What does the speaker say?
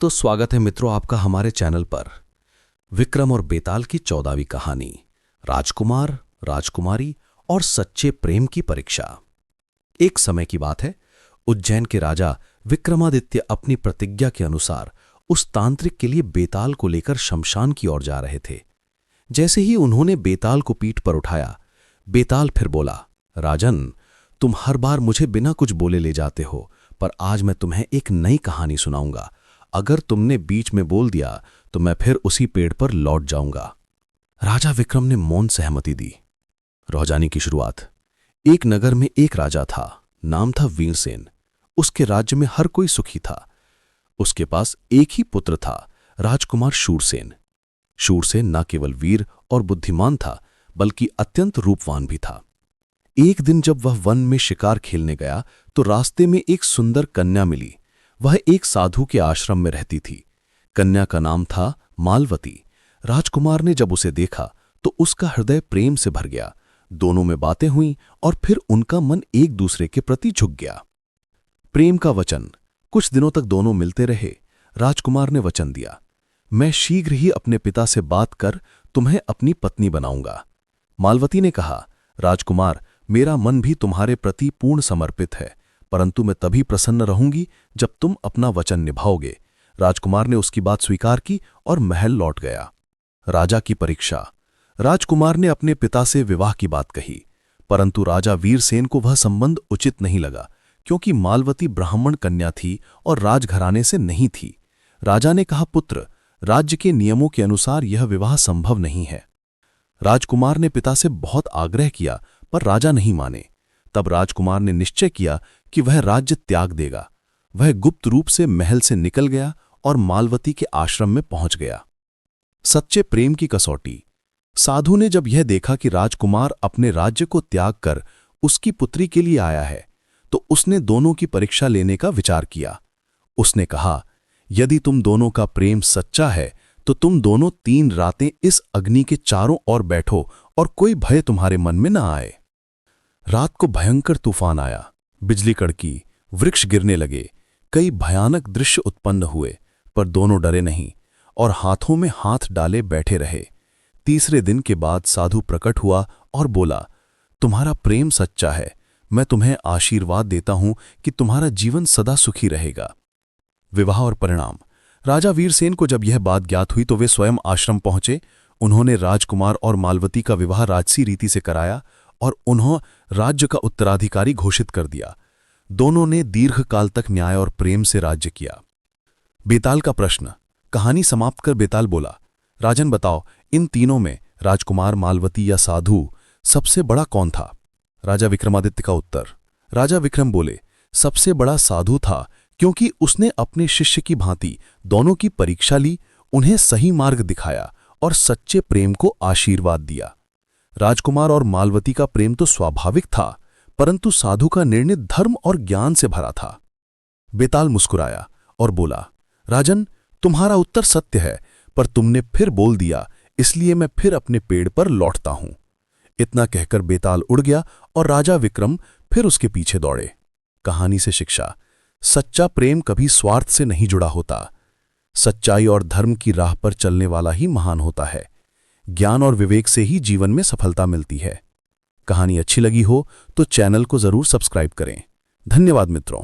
तो स्वागत है मित्रों आपका हमारे चैनल पर। विक्रम और बेताल की 14वीं कहानी, राजकुमार, राजकुमारी और सच्चे प्रेम की परीक्षा। एक समय की बात है, उज्जैन के राजा विक्रमादित्य अपनी प्रतिज्ञा के अनुसार उस तांत्रिक के लिए बेताल को लेकर शमशान की ओर जा रहे थे। जैसे ही उन्होंने बेताल को पीठ पर उठाया, बेताल फिर बोला, राजन, तुम हर बार मुझे बिना कुछ बोले ले जाते हो, पर आज मैं तुम्हें एक नई कहानी सुनाऊंगा। अगर तुमने बीच में बोल दिया तो मैं फिर उसी पेड़ पर लौट जाऊंगा। राजा विक्रम ने मौन सहमति दी। रोजानी की शुरुआत। एक नगर में एक राजा था, नाम था वीरसेन। उसके राज्य में हर कोई सुखी था। उसके पास एक ही पुत्र था, राजकुमार शूरसेन। शूरसेन न केवल वीर और बुद्धिमान था, बल्कि अत्यंत रूपवान भी था। एक दिन जब वह वन में शिकार खेलने गया तो रास्ते में एक सुंदर कन्या मिली। वह एक साधु के आश्रम में रहती थी। कन्या का नाम था मालवती। राजकुमार ने जब उसे देखा तो उसका हृदय प्रेम से भर गया। दोनों में बातें हुईं और फिर उनका मन एक दूसरे के प्रति झुक गया। प्रेम का वचन। कुछ दिनों तक दोनों मिलते रहे। राजकुमार ने वचन दिया, मैं शीघ्र ही अपने पिता से बात कर तुम्हें अपनी पत्नी बनाऊंगा। मालवती ने कहा, राजकुमार, मेरा मन भी तुम्हारे प्रति पूर्ण समर्पित है, परंतु मैं तभी प्रसन्न रहूंगी जब तुम अपना वचन निभाओगे। राजकुमार ने उसकी बात स्वीकार की और महल लौट गया। राजा की परीक्षा। राजकुमार ने अपने पिता से विवाह की बात कही, परंतु राजा वीरसेन को वह संबंध उचित नहीं लगा, क्योंकि मालवती ब्राह्मण कन्या थी और राजघराने से नहीं थी। राजा ने कहा, पुत्र, राज्य के नियमों के अनुसार यह विवाह संभव नहीं है। राजकुमार ने पिता से बहुत आग्रह किया, पर राजा नहीं माने। तब राजकुमार ने निश्चय किया कि वह राज्य त्याग देगा। वह गुप्त रूप से महल से निकल गया और मालवती के आश्रम में पहुंच गया। सच्चे प्रेम की कसौटी। साधु ने जब यह देखा कि राजकुमार अपने राज्य को त्याग कर उसकी पुत्री के लिए आया है, तो उसने दोनों की परीक्षा लेने का विचार किया। उसने कहा, यदि तुम दोनों का प्रेम सच्चा है तो तुम दोनों 3 रातें इस अग्नि के चारों ओर बैठो और कोई भय तुम्हारे मन में न आए। रात को भयंकर तूफान आया। बिजली कड़की, वृक्ष गिरने लगे, कई भयानक दृश्य उत्पन्न हुए, पर दोनों डरे नहीं और हाथों में हाथ डाले बैठे रहे। तीसरे दिन के बाद साधु प्रकट हुआ और बोला, तुम्हारा प्रेम सच्चा है। मैं तुम्हें आशीर्वाद देता हूं कि तुम्हारा जीवन सदा सुखी रहेगा। विवाह और परिणाम। राजा वीरसेन को जब यह बात ज्ञात हुई तो वे स्वयं आश्रम पहुंचे। उन्होंने राजकुमार और मालवती का विवाह राजसी रीति से कराया और उन्होंने राज्य का उत्तराधिकारी घोषित कर दिया। दोनों ने दीर्घकाल तक न्याय और प्रेम से राज्य किया। बेताल का प्रश्न। कहानी समाप्त कर बेताल बोला, राजन बताओ, इन तीनों में राजकुमार, मालवती या साधु सबसे बड़ा कौन था? राजा विक्रमादित्य का उत्तर। राजा विक्रम बोले, सबसे बड़ा साधु था, क्योंकि उसने अपने शिष्य की भांति दोनों की परीक्षा ली, उन्हें सही मार्ग दिखाया और सच्चे प्रेम को आशीर्वाद दिया। राजकुमार और मालवती का प्रेम तो स्वाभाविक था, परंतु साधु का निर्णय धर्म और ज्ञान से भरा था। बेताल मुस्कुराया और बोला, राजन, तुम्हारा उत्तर सत्य है, पर तुमने फिर बोल दिया, इसलिए मैं फिर अपने पेड़ पर लौटता हूं। इतना कहकर बेताल उड़ गया और राजा विक्रम फिर उसके पीछे दौड़े। कहानी से शिक्षा। सच्चा प्रेम कभी स्वार्थ से नहीं जुड़ा होता। सच्चाई और धर्म की राह पर चलने वाला ही महान होता है। ज्ञान और विवेक से ही जीवन में सफलता मिलती है। कहानी अच्छी लगी हो तो चैनल को जरूर सब्सक्राइब करें। धन्यवाद मित्रों।